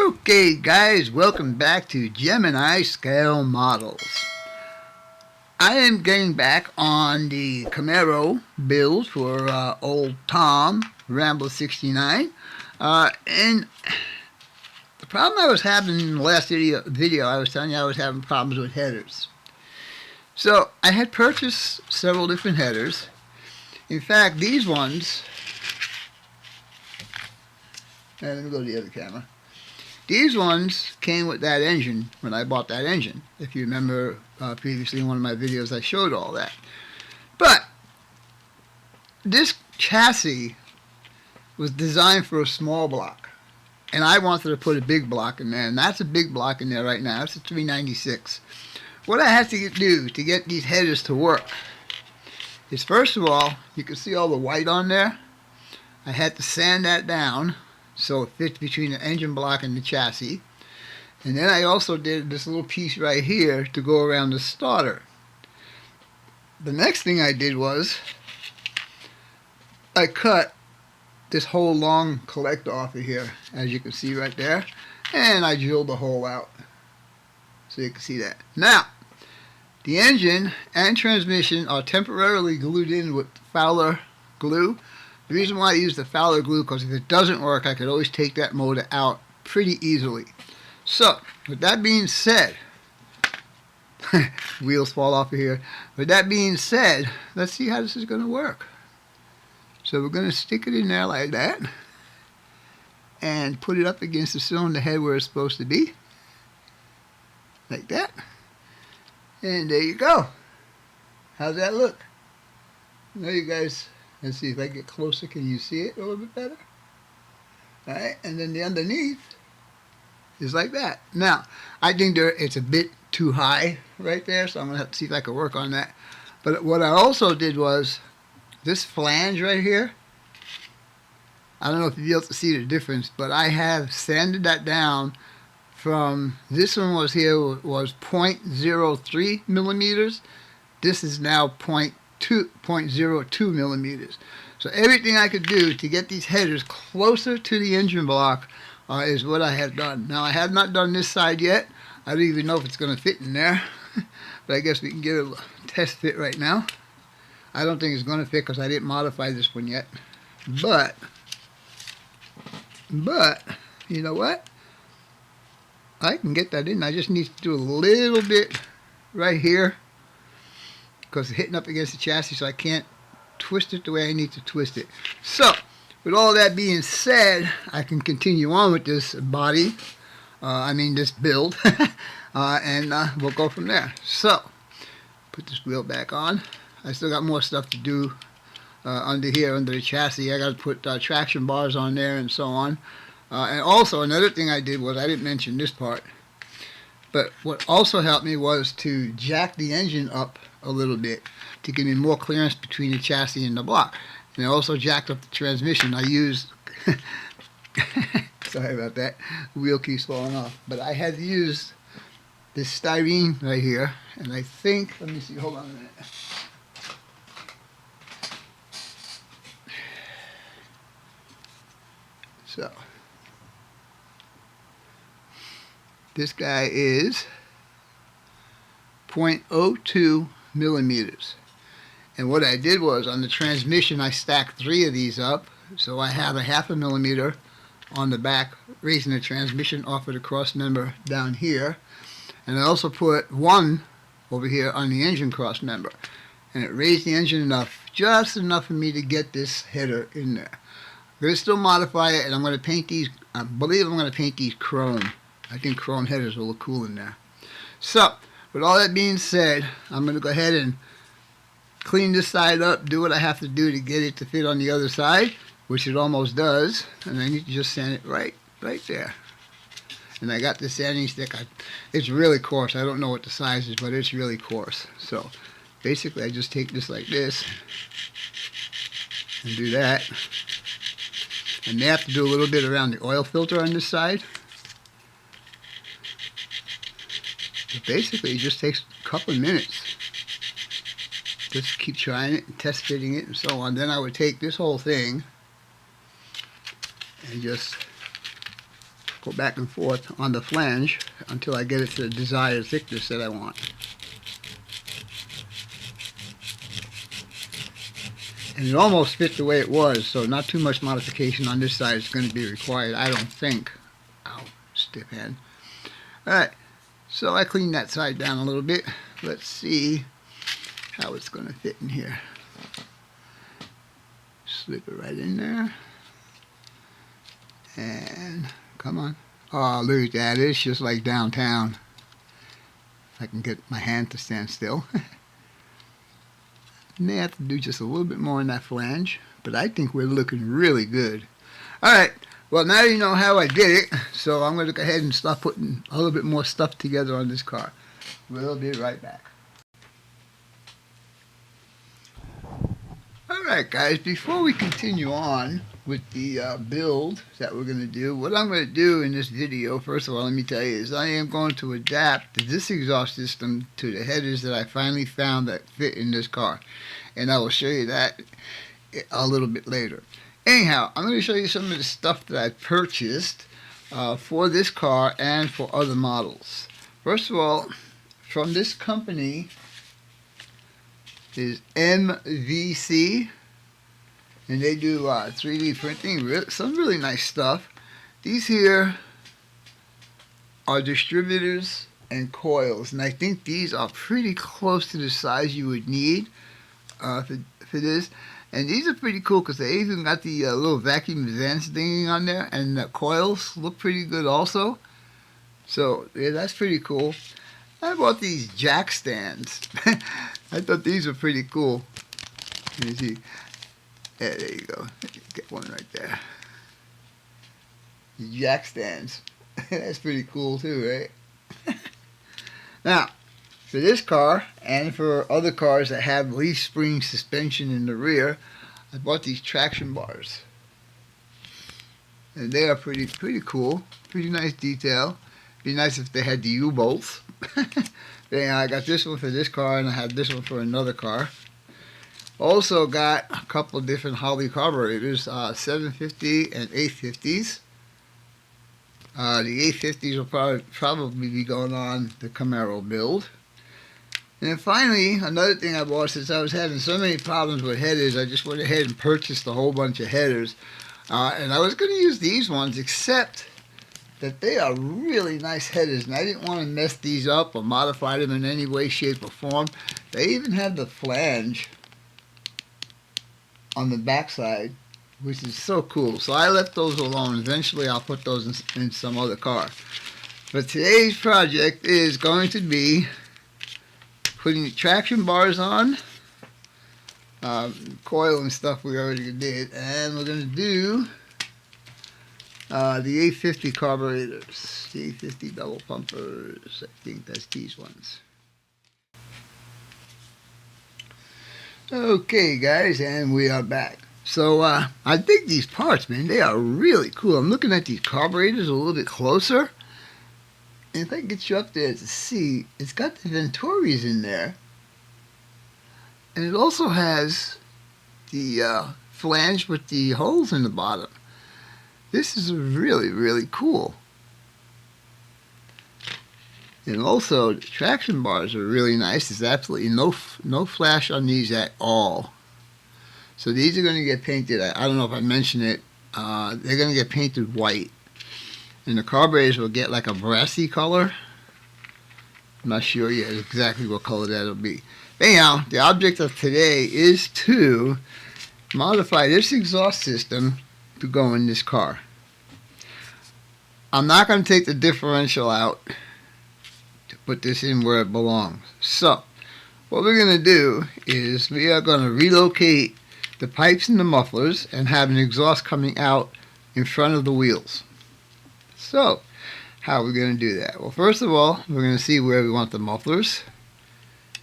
Okay guys, welcome back to Gemini Scale Models. I am getting back on the Camaro build for old Tom, Rambler69. And the problem I was having in the last video, I was telling you I was having problems with headers. So I had purchased several different headers. In fact, these ones, let me go to the other camera. These ones came with that engine when I bought that engine. If you remember previously in one of my videos I showed all that. But this chassis was designed for a small block. And I wanted to put a big block in there. And that's a big block in there right now. It's a 396. What I had to do to get these headers to work is, first of all, you can see all the white on there. I had to sand that down so it fits between the engine block and the chassis. And then I also did this little piece right here to go around the starter. The next thing I did was I cut this whole long collector off of here, as you can see right there, and I drilled the hole out so you can see that. Now, the engine and transmission are temporarily glued in with Fowler glue. The reason why I use the Fowler glue, because if it doesn't work, I could always take that motor out pretty easily. So, with that being said, wheels fall off of here. With that being said, let's see how this is going to work. So we're going to stick it in there like that, and put it up against the cylinder head where it's supposed to be, like that. And there you go. How's that look? Now you guys, let's see if I get closer. Can you see it a little bit better? Alright, and then the underneath is like that. Now, I think it's a bit too high right there, so I'm going to have to see if I can work on that. But what I also did was, this flange right here, I don't know if you'll be able to see the difference, but I have sanded that down from, this one was 0.03 millimeters. This is now 0.02 millimeters. So everything I could do to get these headers closer to the engine block is what I have done. Now, I have not done this side yet. I don't even know if it's going to fit in there. But I guess we can get a test fit right now. I don't think it's going to fit because I didn't modify this one yet. But, you know what? I can get that in. I just need to do a little bit right here, because it's hitting up against the chassis, so I can't twist it the way I need to twist it. So, with all that being said, I can continue on with this body, this build, and we'll go from there. So, put this wheel back on. I still got more stuff to do under here, under the chassis. I got to put traction bars on there and so on. And also, another thing I did was, I didn't mention this part, but what also helped me was to jack the engine up a little bit to give me more clearance between the chassis and the block. And I also jacked up the transmission. I used, sorry about that, the wheel keeps falling off, but I had used this styrene right here, and I think, let me see, hold on a minute. So, this guy is 0.02 millimeters. And what I did was, on the transmission, I stacked 3 of these up. So I have a 0.5 millimeter on the back, raising the transmission off of the cross member down here. And I also put 1 over here on the engine cross member. And it raised the engine enough, just enough for me to get this header in there. I'm going to still modify it, and I'm going to paint these, I believe I'm going to paint these chrome. I think chrome headers will look cool in there. So, with all that being said, I'm going to go ahead and clean this side up, do what I have to do to get it to fit on the other side, which it almost does, and I need to just sand it right there. And I got this sanding stick. It's really coarse. I don't know what the size is, but it's really coarse. So, basically, I just take this like this and do that. And they have to do a little bit around the oil filter on this side. But basically, it just takes a couple of minutes. Just keep trying it and test fitting it and so on. Then I would take this whole thing and just go back and forth on the flange until I get it to the desired thickness that I want. And it almost fit the way it was, so not too much modification on this side is going to be required, I don't think. Ow, stiff hand. Alright, so I cleaned that side down a little bit. Let's see how it's going to fit in here. Slip it right in there. And, come on. Oh, look at that, it's just like downtown. If I can get my hand to stand still. May have to do just a little bit more on that flange, but I think we're looking really good. Alright, well now you know how I did it, so I'm going to go ahead and start putting a little bit more stuff together on this car. We'll be right back. Alright guys, before we continue on with the build that we're going to do, what I'm going to do in this video, first of all, let me tell you, is I am going to adapt this exhaust system to the headers that I finally found that fit in this car. And I will show you that a little bit later. Anyhow, I'm going to show you some of the stuff that I purchased for this car and for other models. First of all, from this company is MVC. And they do 3D printing, some really nice stuff. These here are distributors and coils, and I think these are pretty close to the size you would need for this. And these are pretty cool because they even got the little vacuum vents thing on there, and the coils look pretty good also. So yeah, that's pretty cool. I bought these jack stands. I thought these were pretty cool. Let me see. Yeah, there you go. Get one right there. The jack stands. That's pretty cool too, right? Now, for this car and for other cars that have leaf spring suspension in the rear, I bought these traction bars. And they are pretty cool. Pretty nice detail. Be nice if they had the U-bolts. Then I got this one for this car and I had this one for another car. Also got a couple of different Holley carburetors, 750 and 850s. The 850s will probably be going on the Camaro build. And then finally, another thing I bought, since I was having so many problems with headers, I just went ahead and purchased a whole bunch of headers. And I was going to use these ones, except that they are really nice headers, and I didn't want to mess these up or modify them in any way, shape, or form. They even have the flange on the backside, which is so cool. So I left those alone. Eventually I'll put those in some other car. But today's project is going to be putting the traction bars on, coil and stuff we already did, and we're going to do the 850 carburetors, the 850 double pumpers. I think that's these ones. Okay guys, and we are back. So I think these parts, man, they are really cool. I'm looking at these carburetors a little bit closer, and if I get you up there to see, it's got the Venturis in there, and it also has the flange with the holes in the bottom. This is really cool. And also, the traction bars are really nice. There's absolutely no flash on these at all. So these are going to get painted. I don't know if I mentioned it. They're going to get painted white. And the carburetors will get like a brassy color. I'm not sure yet exactly what color that'll be. Anyhow, the object of today is to modify this exhaust system to go in this car. I'm not going to take the differential out to put this in where it belongs. So, what we're going to do is we are going to relocate the pipes and the mufflers and have an exhaust coming out in front of the wheels. So, how are we going to do that? Well, first of all, we're going to see where we want the mufflers.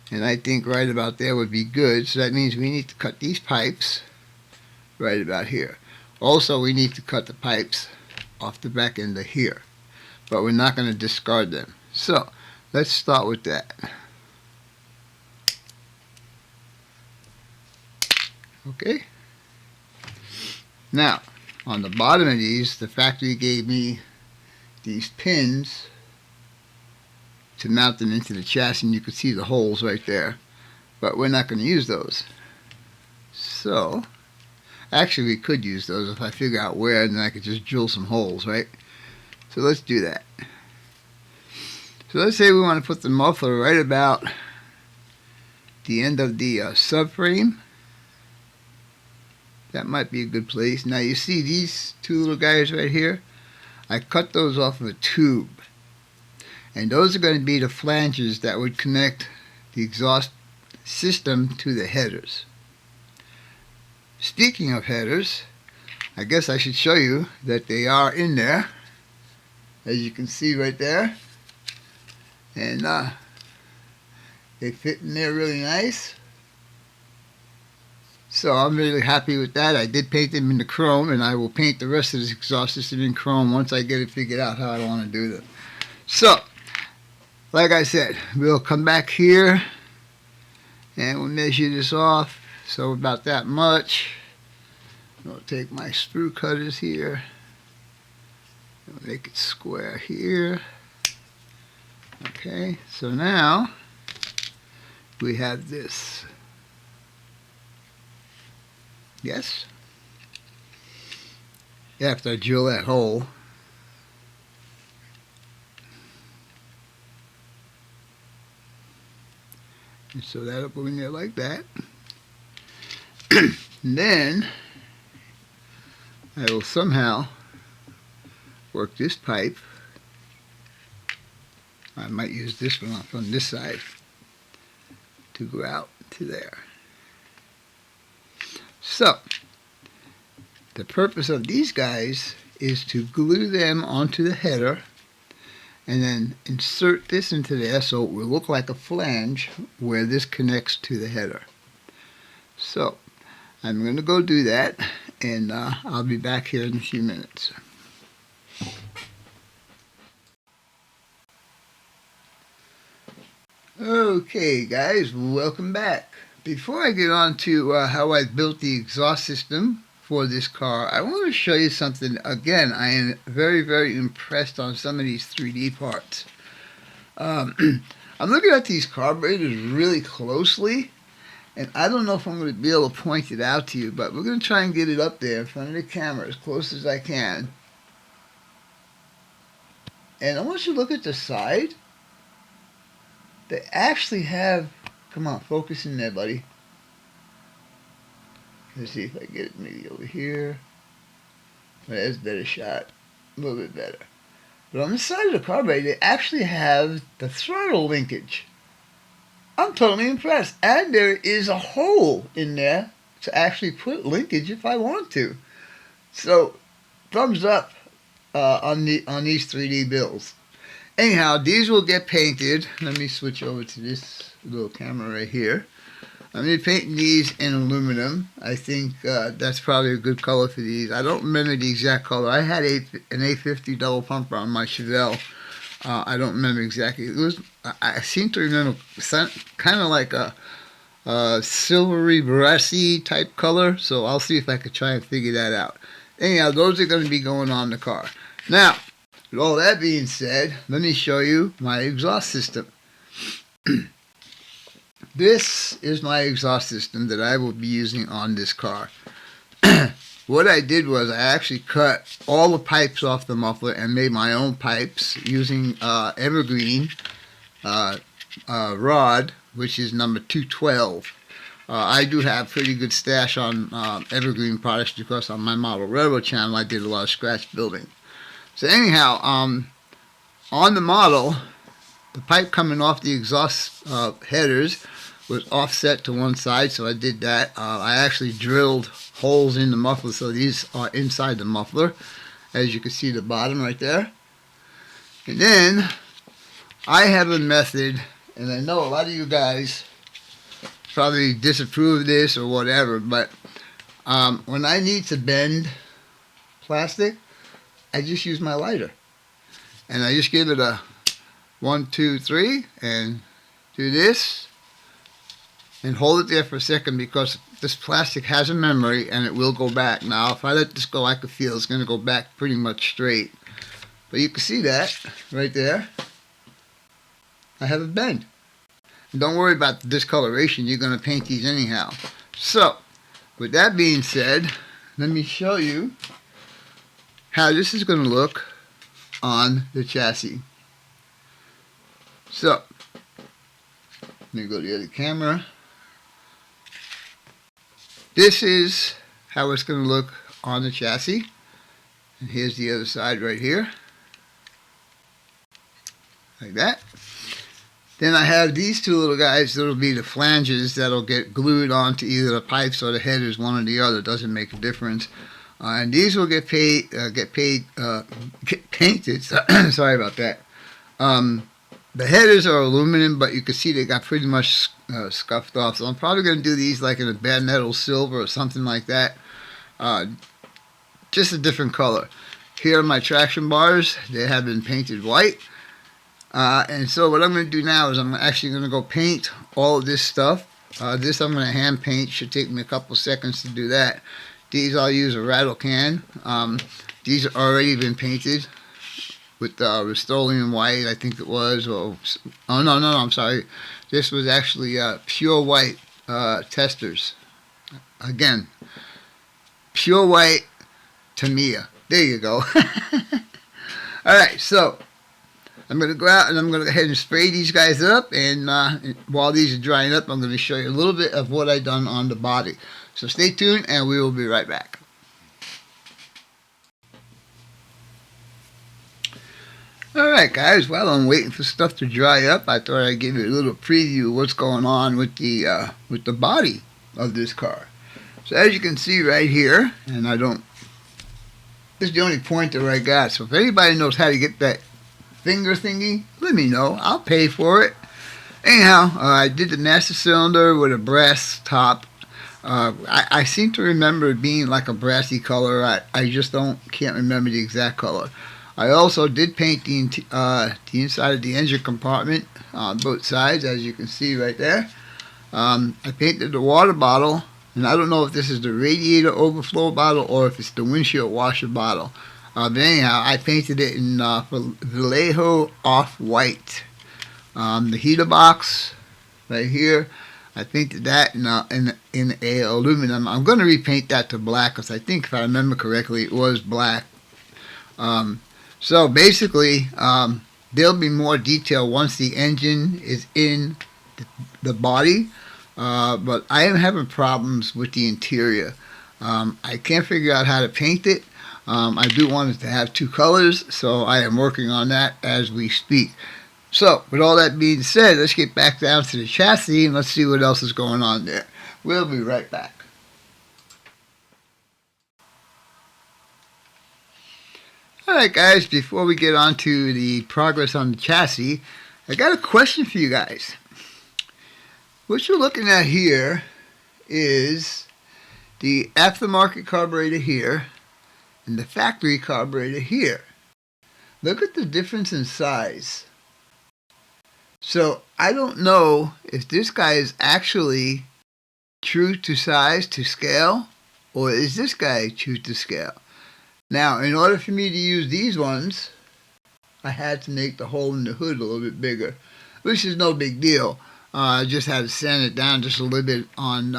And I think right about there would be good. So that means we need to cut these pipes right about here. Also, we need to cut the pipes off the back end of here. But we're not going to discard them. So, let's start with that. Okay. Now, on the bottom of these, the factory gave me these pins to mount them into the chassis, and you can see the holes right there, but we're not going to use those. So actually we could use those if I figure out where, and then I could just drill some holes, right? So let's do that. So let's say we want to put the muffler right about the end of the subframe. That might be a good place. Now you see these two little guys right here? I cut those off of a tube. And those are going to be the flanges that would connect the exhaust system to the headers. Speaking of headers, I guess I should show you that they are in there, as you can see right there. And they fit in there really nice. So I'm really happy with that. I did paint them in the chrome, and I will paint the rest of this exhaust system in chrome once I get it figured out how I want to do them. So, like I said, we'll come back here and we'll measure this off. So about that much. I'll take my sprue cutters here. I'll make it square here. Okay, so now we have this. Yes. After I drill that hole, and so that'll go in there like that. And then I will somehow work this pipe. I might use this one off on this side to go out to there. So, the purpose of these guys is to glue them onto the header and then insert this into there so it will look like a flange where this connects to the header. So, I'm going to go do that, and I'll be back here in a few minutes. Okay guys, welcome back. Before I get on to how I built the exhaust system for this car, I want to show you something. Again, I am very, very impressed on some of these 3D parts. I'm looking at these carburetors really closely, and I don't know if I'm going to be able to point it out to you, but we're going to try and get it up there in front of the camera as close as I can. And I want you to look at the side. They actually have, come on, focus in there, buddy. Let's see if I get it maybe over here. Well, that's a better shot. A little bit better. But on the side of the carburetor, they actually have the throttle linkage. I'm totally impressed. And there is a hole in there to actually put linkage if I want to. So, thumbs up on these 3D builds. Anyhow, these will get painted. Let me switch over to this little camera right here. I'm going to be painting these in aluminum. I think that's probably a good color for these. I don't remember the exact color. I had an A50 double pumper on my Chevelle. I don't remember exactly. It was. I seem to remember kind of like a silvery, brassy type color. So I'll see if I could try and figure that out. Anyhow, those are going to be going on the car. Now, with all that being said, let me show you my exhaust system. This is my exhaust system that I will be using on this car. What I did was I actually cut all the pipes off the muffler and made my own pipes using evergreen rod, which is number 212. I do have pretty good stash on evergreen products because on my Model Railroad channel I did a lot of scratch building. So anyhow, on the model, the pipe coming off the exhaust headers was offset to one side, so I did that. I actually drilled holes in the muffler, so these are inside the muffler, as you can see the bottom right there. And then I have a method, and I know a lot of you guys probably disapprove of this or whatever, but when I need to bend plastic, I just use my lighter. And I just give it a 1, 2, 3, and do this, and hold it there for a second because this plastic has a memory and it will go back. Now, if I let this go, I can feel it's going to go back pretty much straight. But you can see that right there. I have a bend. Don't worry about the discoloration. You're going to paint these anyhow. So, with that being said, let me show you how this is going to look on the chassis. So, let me go to the other camera. This is how it's going to look on the chassis. And here's the other side right here. Like that. Then I have these two little guys that'll be the flanges that'll get glued onto either the pipes or the headers, one or the other. Doesn't make a difference. And these will get painted. Sorry about that. The headers are aluminum, but you can see they got pretty much scuffed off. So I'm probably going to do these like in a bad metal silver or something like that. Just a different color. Here are my traction bars. They have been painted white. And so what I'm going to do now is I'm actually going to go paint all of this stuff. This I'm going to hand paint. Should take me a couple seconds to do that. These I'll use a rattle can. These have already been painted with Rust-Oleum white, I think it was. Or, oh no, I'm sorry. This was actually pure white testers. Again, pure white Tamiya. There you go. All right, so I'm going to go out and I'm going to go ahead and spray these guys up, and while these are drying up, I'm going to show you a little bit of what I've done on the body. So stay tuned and we will be right back. Alright guys, while I'm waiting for stuff to dry up, I thought I'd give you a little preview of what's going on with the body of this car. So as you can see right here, and this is the only pointer I got, so if anybody knows how to get that finger thingy, let me know. I'll pay for it. Anyhow, I did the master cylinder with a brass top. I seem to remember it being like a brassy color. I just can't remember the exact color. I also did paint the inside of the engine compartment on both sides, as you can see right there. I painted the water bottle, and I don't know if this is the radiator overflow bottle or if it's the windshield washer bottle. But anyhow, I painted it in Vallejo off-white. The heater box right here, I painted that in a aluminum. I'm going to repaint that to black because I think, if I remember correctly, it was black. So basically, there'll be more detail once the engine is in the body. But I am having problems with the interior. I can't figure out how to paint it. I do want it to have two colors, so I am working on that as we speak. So, with all that being said, let's get back down to the chassis and let's see what else is going on there. We'll be right back. Alright guys, before we get on to the progress on the chassis, I got a question for you guys. What you're looking at here is the aftermarket carburetor here and the factory carburetor here. Look at the difference in size. So I don't know if this guy is actually true to size, to scale, or is this guy true to scale? Now, in order for me to use these ones, I had to make the hole in the hood a little bit bigger, which is no big deal. I just had to sand it down just a little bit on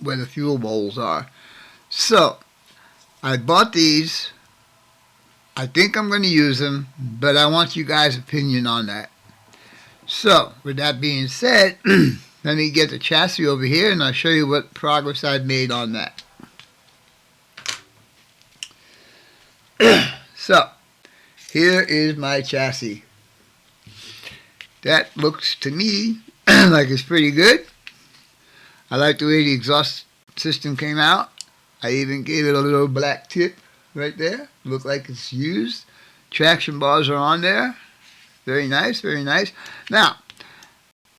where the fuel bowls are. So, I bought these. I think I'm going to use them, but I want you guys' opinion on that. So, with that being said, let me get the chassis over here and I'll show you what progress I've made on that. So, here is my chassis. That looks to me like it's pretty good. I like the way the exhaust system came out. I even gave it a little black tip right there. Look like it's used. Traction bars are on there. Very nice, very nice. Now,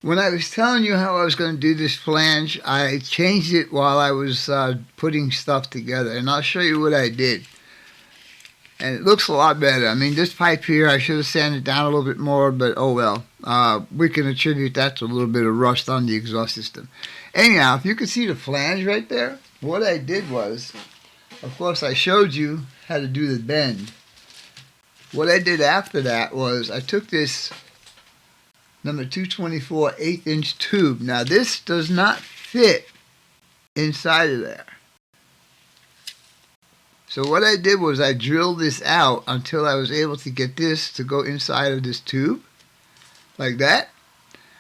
when I was telling you how I was going to do this flange, I changed it while I was putting stuff together. And I'll show you what I did. And it looks a lot better. I mean, this pipe here, I should have sanded down a little bit more, but oh well. We can attribute that to a little bit of rust on the exhaust system. Anyhow, if you can see the flange right there, what I did was, of course, I showed you how to do the bend. what I did after that was I took this number 224 1/8" tube. Now this does not fit inside of there. So what I did was I drilled this out until I was able to get this to go inside of this tube, like that.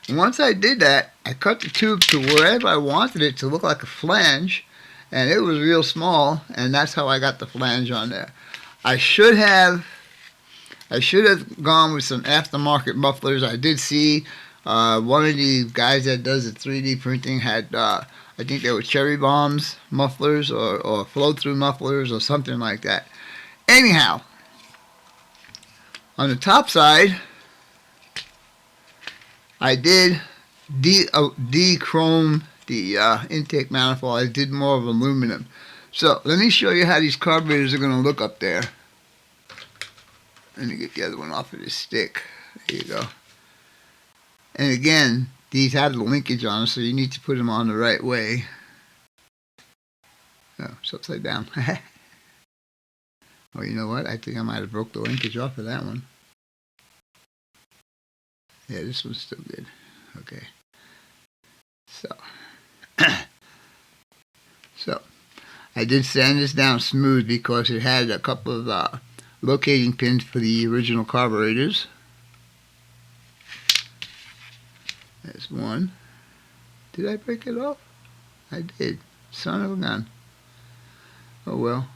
And once I did that, I cut the tube to wherever I wanted it to look like a flange, and it was real small, and that's how I got the flange on there. I should have gone with some aftermarket mufflers. I did see one of the guys that does the 3D printing had, I think they were cherry bombs mufflers or flow-through mufflers or something like that. Anyhow, on the top side, I did de-chrome the intake manifold. I did more of aluminum. So let me show you how these carburetors are going to look up there. Let me get the other one off of this stick. There you go. And again, these have the linkage on them, so you need to put them on the right way. Oh, it's upside down. Oh, you know what? I think I might have broke the linkage off of that one. Yeah, this one's still good. Okay. So I did sand this down smooth because it had a couple of locating pins for the original carburetors. There's one. Did I break it off? I did. Son of a gun. Oh well.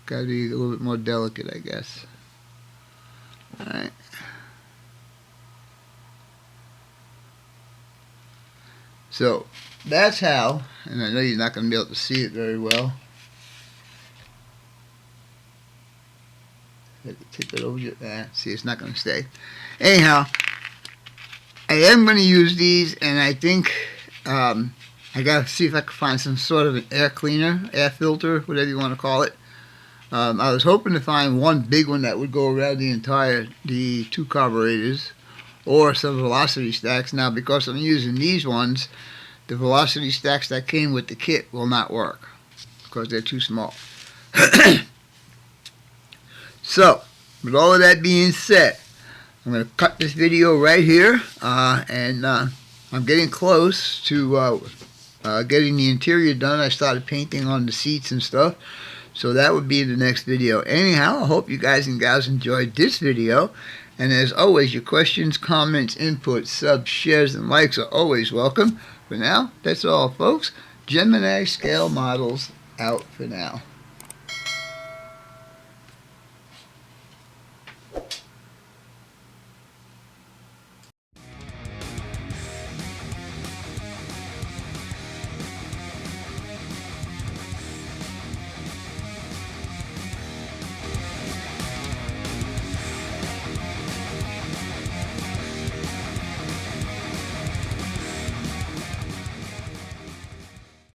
Gotta be a little bit more delicate, I guess. Alright. So that's how, and I know you're not going to be able to see it very well. I have to tip it over. See, it's not going to stay. Anyhow, I am going to use these, and I think I got to see if I can find some sort of an air cleaner, air filter, whatever you want to call it. I was hoping to find one big one that would go around the two carburetors, or some velocity stacks. Now, because I'm using these ones, the velocity stacks that came with the kit will not work because they're too small. So, with all of that being said, I'm going to cut this video right here, and I'm getting close to getting the interior done. I started painting on the seats and stuff, so that would be the next video. Anyhow, I hope you guys and gals enjoyed this video. And as always, your questions, comments, inputs, subs, shares, and likes are always welcome. For now, that's all, folks. Gemini Scale Models out for now.